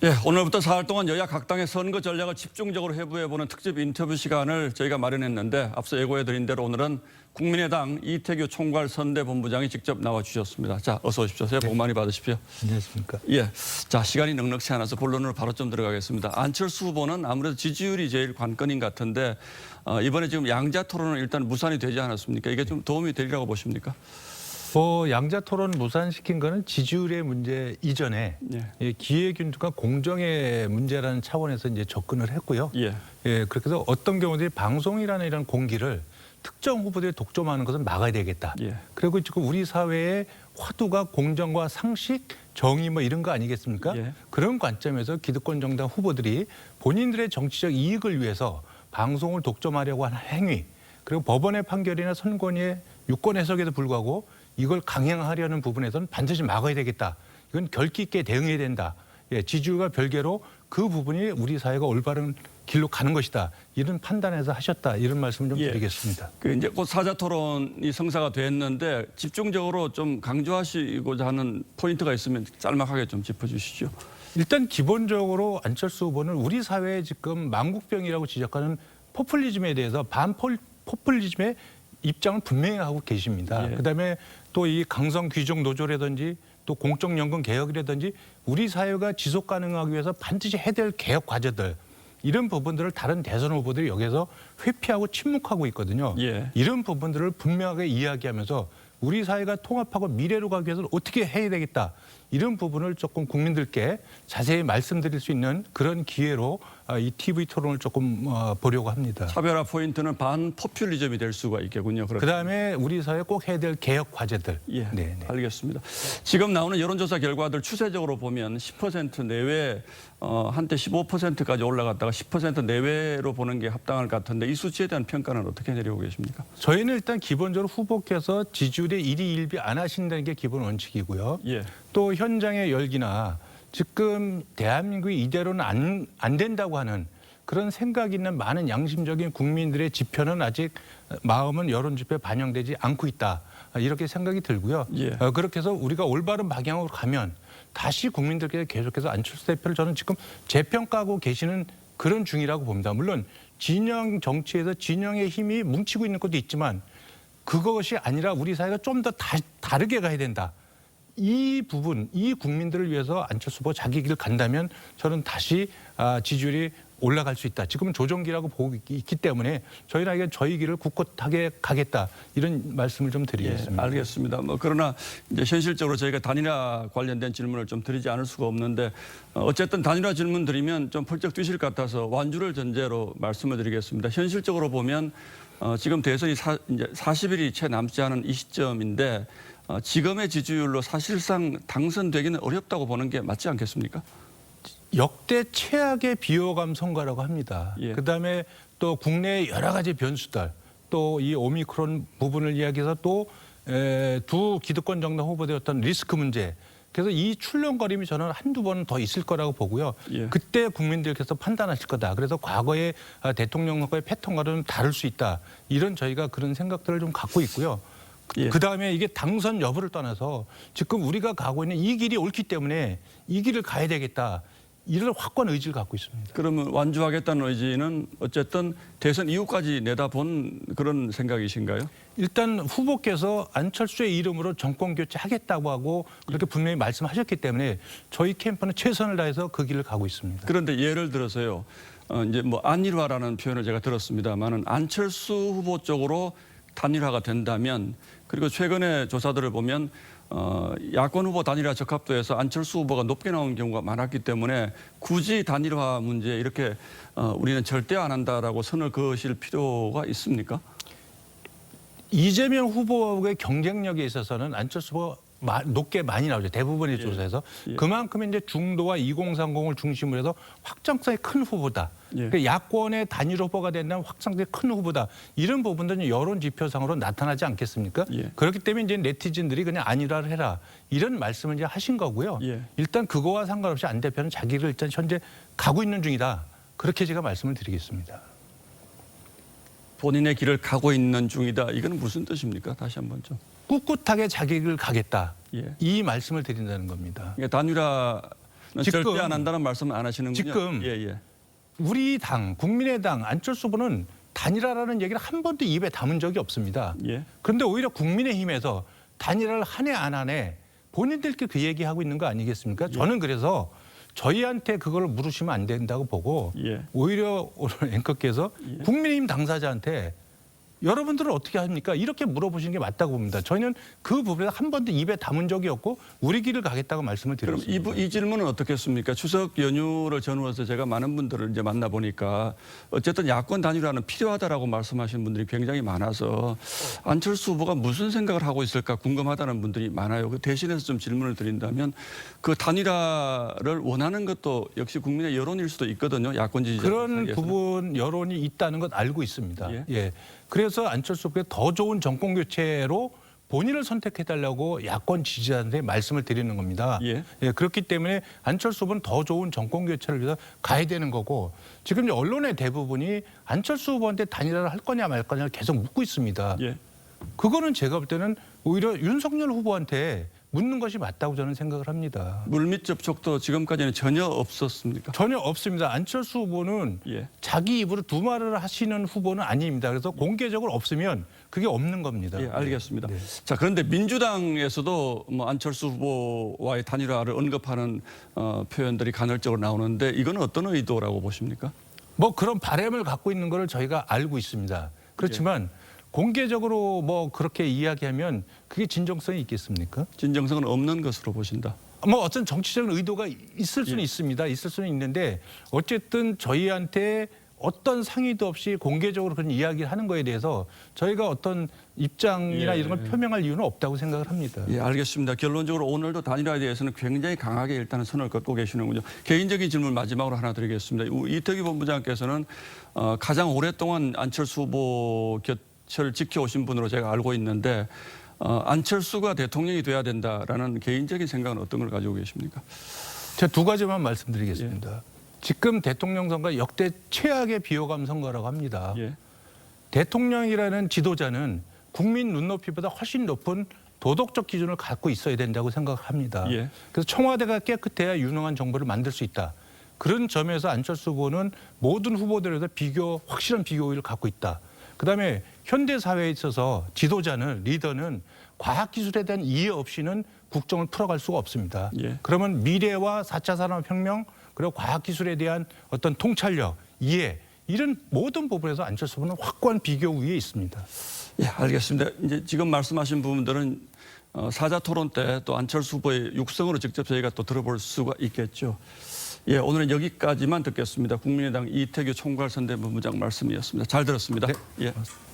예, 오늘부터 사흘 동안 여야 각 당의 선거 전략을 집중적으로 해부해보는 특집 인터뷰 시간을 저희가 마련했는데 앞서 예고해드린 대로 오늘은 국민의당 이태규 총괄 선대본부장이 직접 나와주셨습니다. 자, 어서 오십시오. 새해 복 많이 받으십시오. 안녕하십니까. 예, 자, 시간이 넉넉치 않아서 본론으로 바로 좀 들어가겠습니다. 안철수 후보는 아무래도 지지율이 제일 관건인 것 같은데 이번에 지금 양자 토론은 일단 무산이 되지 않았습니까? 이게 좀 도움이 되리라고 보십니까? 양자 토론 무산시킨 거는 지지율의 문제 이전에 기회균등과 공정의 문제라는 차원에서 이제 접근을 했고요. 그렇게 해서 어떤 경우들이 방송이라는 이런 공기를 특정 후보들이 독점하는 것은 막아야 되겠다. 그리고 지금 우리 사회의 화두가 공정과 상식, 정의 뭐 이런 거 아니겠습니까? 그런 관점에서 기득권 정당 후보들이 본인들의 정치적 이익을 위해서 방송을 독점하려고 하는 행위, 그리고 법원의 판결이나 선관위의 유권 해석에도 불구하고 이걸 강행하려는 부분에서는 반드시 막아야 되겠다. 이건 결기 있게 대응해야 된다. 지지율과 별개로 그 부분이 우리 사회가 올바른 길로 가는 것이다. 이런 판단에서 하셨다. 이런 말씀 좀 드리겠습니다. 이제 곧 사자 토론이 성사가 됐는데 집중적으로 좀 강조하시고자 하는 포인트가 있으면 짤막하게 좀 짚어주시죠. 일단 기본적으로 안철수 후보는 우리 사회에 지금 망국병이라고 지적하는 포퓰리즘에 대해서 반포퓰리즘의 입장을 분명히 하고 계십니다. 그다음에 또 이 강성 귀족 노조라든지 또 공적연금 개혁이라든지 우리 사회가 지속 가능하기 위해서 반드시 해야 될 개혁 과제들 이런 부분들을 다른 대선 후보들이 여기서 회피하고 침묵하고 있거든요. 이런 부분들을 분명하게 이야기하면서 우리 사회가 통합하고 미래로 가기 위해서는 어떻게 해야 되겠다. 이런 부분을 조금 국민들께 자세히 말씀드릴 수 있는 그런 기회로 이 TV 토론을 조금 보려고 합니다. 차별화 포인트는 반포퓰리즘이 될 수가 있겠군요. 그다음에 우리 사회 꼭 해야 될 개혁 과제들. 알겠습니다. 지금 나오는 여론조사 결과들 추세적으로 보면 10% 내외, 한때 15%까지 올라갔다가 10% 내외로 보는 게 합당할 것 같은데 이 수치에 대한 평가는 어떻게 내리고 계십니까? 저희는 일단 기본적으로 후보께서 지지율에 일희일비 안 하신다는 게 기본 원칙이고요. 또 현장의 열기나 지금 대한민국이 이대로는 안 된다고 하는 그런 생각이 있는 많은 양심적인 국민들의 지표는 아직 마음은 여론지표에 반영되지 않고 있다. 이렇게 생각이 들고요. 그렇게 해서 우리가 올바른 방향으로 가면 다시 국민들께 계속해서 안철수 대표를 저는 지금 재평가하고 계시는 그런 중이라고 봅니다. 물론 진영 정치에서 진영의 힘이 뭉치고 있는 것도 있지만 그것이 아니라 우리 사회가 좀 더 다르게 가야 된다. 이 부분, 이 국민들을 위해서 안철수 후보 자기 길을 간다면 저는 다시 지지율이 올라갈 수 있다. 지금은 조정기라고 보고 있기 때문에 저희는 저희 길을 굳건하게 가겠다. 이런 말씀을 좀 드리겠습니다. 알겠습니다. 그러나 이제 현실적으로 저희가 단일화 관련된 질문을 좀 드리지 않을 수가 없는데 어쨌든 단일화 질문 드리면 좀 펄쩍 뛰실 것 같아서 완주를 전제로 말씀을 드리겠습니다. 현실적으로 보면 지금 대선이 이제 40일이 채 남지 않은 이 시점인데 지금의 지지율로 사실상 당선되기는 어렵다고 보는 게 맞지 않겠습니까? 역대 최악의 비호감 선거라고 합니다. 그다음에 또 국내의 여러 가지 변수들, 또 이 오미크론 부분을 이야기해서 또 두 기득권 정당 후보들의 어떤 리스크 문제. 그래서 이 출렁거림이 저는 한두 번은 더 있을 거라고 보고요. 그때 국민들께서 판단하실 거다. 그래서 과거의 대통령 선거의 패턴과는 다를 수 있다. 이런 저희가 그런 생각들을 좀 갖고 있고요. 그다음에 이게 당선 여부를 떠나서 지금 우리가 가고 있는 이 길이 옳기 때문에 이 길을 가야 되겠다. 이런 확고한 의지를 갖고 있습니다. 그러면 완주하겠다는 의지는 어쨌든 대선 이후까지 내다본 그런 생각이신가요? 일단 후보께서 안철수의 이름으로 정권 교체하겠다고 하고 그렇게 분명히 말씀하셨기 때문에 저희 캠프는 최선을 다해서 그 길을 가고 있습니다. 그런데 예를 들어서요. 이제 안일화라는 표현을 제가 들었습니다만은 안철수 후보 쪽으로 단일화가 된다면 그리고 최근의 조사들을 보면 야권 후보 단일화 적합도에서 안철수 후보가 높게 나온 경우가 많았기 때문에 굳이 단일화 문제에 이렇게 우리는 절대 안 한다라고 선을 그으실 필요가 있습니까? 이재명 후보의 경쟁력에 있어서는 안철수 후보 높게 많이 나오죠. 대부분의 조사에서. 그만큼 이제 중도와 2030을 중심으로 해서 확장성이 큰 후보다. 그러니까 야권의 단일 후보가 된다면 확장성이 큰 후보다. 이런 부분들은 여론 지표상으로 나타나지 않겠습니까? 그렇기 때문에 이제 네티즌들이 그냥 안일화를 해라. 이런 말씀을 이제 하신 거고요. 일단 그거와 상관없이 안 대표는 자기를 일단 현재 가고 있는 중이다. 그렇게 제가 말씀을 드리겠습니다. 본인의 길을 가고 있는 중이다. 이건 무슨 뜻입니까? 다시 한번 좀. 꿋꿋하게 자기 길을 가겠다. 이 말씀을 드린다는 겁니다. 단일화 절대 안 한다는 말씀은 안 하시는군요. 지금 예. 우리 당, 국민의당 안철수 후보는 단일화라는 얘기를 한 번도 입에 담은 적이 없습니다. 예. 그런데 오히려 국민의힘에서 단일화를 하네 안 하네 본인들끼리 그 얘기하고 있는 거 아니겠습니까? 저는 그래서 저희한테 그걸 물으시면 안 된다고 보고 오히려 오늘 앵커께서 국민의힘 당사자한테 여러분들은 어떻게 합니까? 이렇게 물어보시는 게 맞다고 봅니다. 저희는 그 부분에 한 번도 입에 담은 적이 없고 우리 길을 가겠다고 말씀을 드렸습니다. 그럼 이 질문은 어떻겠습니까? 추석 연휴를 전후해서 제가 많은 분들을 이제 만나보니까 어쨌든 야권 단일화는 필요하다라고 말씀하시는 분들이 굉장히 많아서 안철수 후보가 무슨 생각을 하고 있을까 궁금하다는 분들이 많아요. 그 대신해서 좀 질문을 드린다면 그 단일화를 원하는 것도 역시 국민의 여론일 수도 있거든요. 야권 지지자 그런 사이에서는. 부분 여론이 있다는 것 알고 있습니다. 예. 그래서 안철수 후보의 더 좋은 정권 교체로 본인을 선택해달라고 야권 지지자한테 말씀을 드리는 겁니다. 그렇기 때문에 안철수 후보는 더 좋은 정권 교체를 위해서 가야 되는 거고 지금 언론의 대부분이 안철수 후보한테 단일화를 할 거냐 말 거냐를 계속 묻고 있습니다. 그거는 제가 볼 때는 오히려 윤석열 후보한테 묻는 것이 맞다고 저는 생각을 합니다. 물밑 접촉도 지금까지는 전혀 없었습니까? 전혀 없습니다. 안철수 후보는 자기 입으로 두 말을 하시는 후보는 아닙니다. 그래서 공개적으로 없으면 그게 없는 겁니다. 알겠습니다. 자, 그런데 민주당에서도 뭐 안철수 후보와의 단일화를 언급하는 표현들이 간헐적으로 나오는데 이거는 어떤 의도라고 보십니까? 뭐 그런 바람을 갖고 있는 걸 저희가 알고 있습니다. 그렇지만 공개적으로 뭐 그렇게 이야기하면 그게 진정성이 있겠습니까? 진정성은 없는 것으로 보신다. 뭐 어떤 정치적인 의도가 있을 수는 있습니다. 있을 수는 있는데 어쨌든 저희한테 어떤 상의도 없이 공개적으로 그런 이야기를 하는 거에 대해서 저희가 어떤 입장이나 이런 걸 표명할 이유는 없다고 생각을 합니다. 알겠습니다. 결론적으로 오늘도 단일화에 대해서는 굉장히 강하게 일단은 선을 긋고 계시는군요. 개인적인 질문 마지막으로 하나 드리겠습니다. 이태규 본부장께서는 가장 오랫동안 안철수 후보 곁을 지켜오신 분으로 제가 알고 있는데 안철수가 대통령이 돼야 된다라는 개인적인 생각은 어떤 걸 가지고 계십니까? 제가 두 가지만 말씀드리겠습니다. 지금 대통령 선거 역대 최악의 비호감 선거라고 합니다. 대통령이라는 지도자는 국민 눈높이보다 훨씬 높은 도덕적 기준을 갖고 있어야 된다고 생각합니다. 그래서 청와대가 깨끗해야 유능한 정부를 만들 수 있다. 그런 점에서 안철수 후보는 모든 후보들에서 확실한 비교 우위를 갖고 있다. 그다음에 현대 사회에 있어서 지도자는 리더는 과학기술에 대한 이해 없이는 국정을 풀어갈 수가 없습니다. 그러면 미래와 4차 산업혁명 그리고 과학기술에 대한 어떤 통찰력, 이해 이런 모든 부분에서 안철수 후보는 확고한 비교 우위에 있습니다. 알겠습니다. 이제 지금 말씀하신 부분들은 사자 토론 때 또 안철수 후보의 육성으로 직접 저희가 또 들어볼 수가 있겠죠. 오늘은 여기까지만 듣겠습니다. 국민의당 이태규 총괄선대본부장 말씀이었습니다. 잘 들었습니다. 고맙습니다.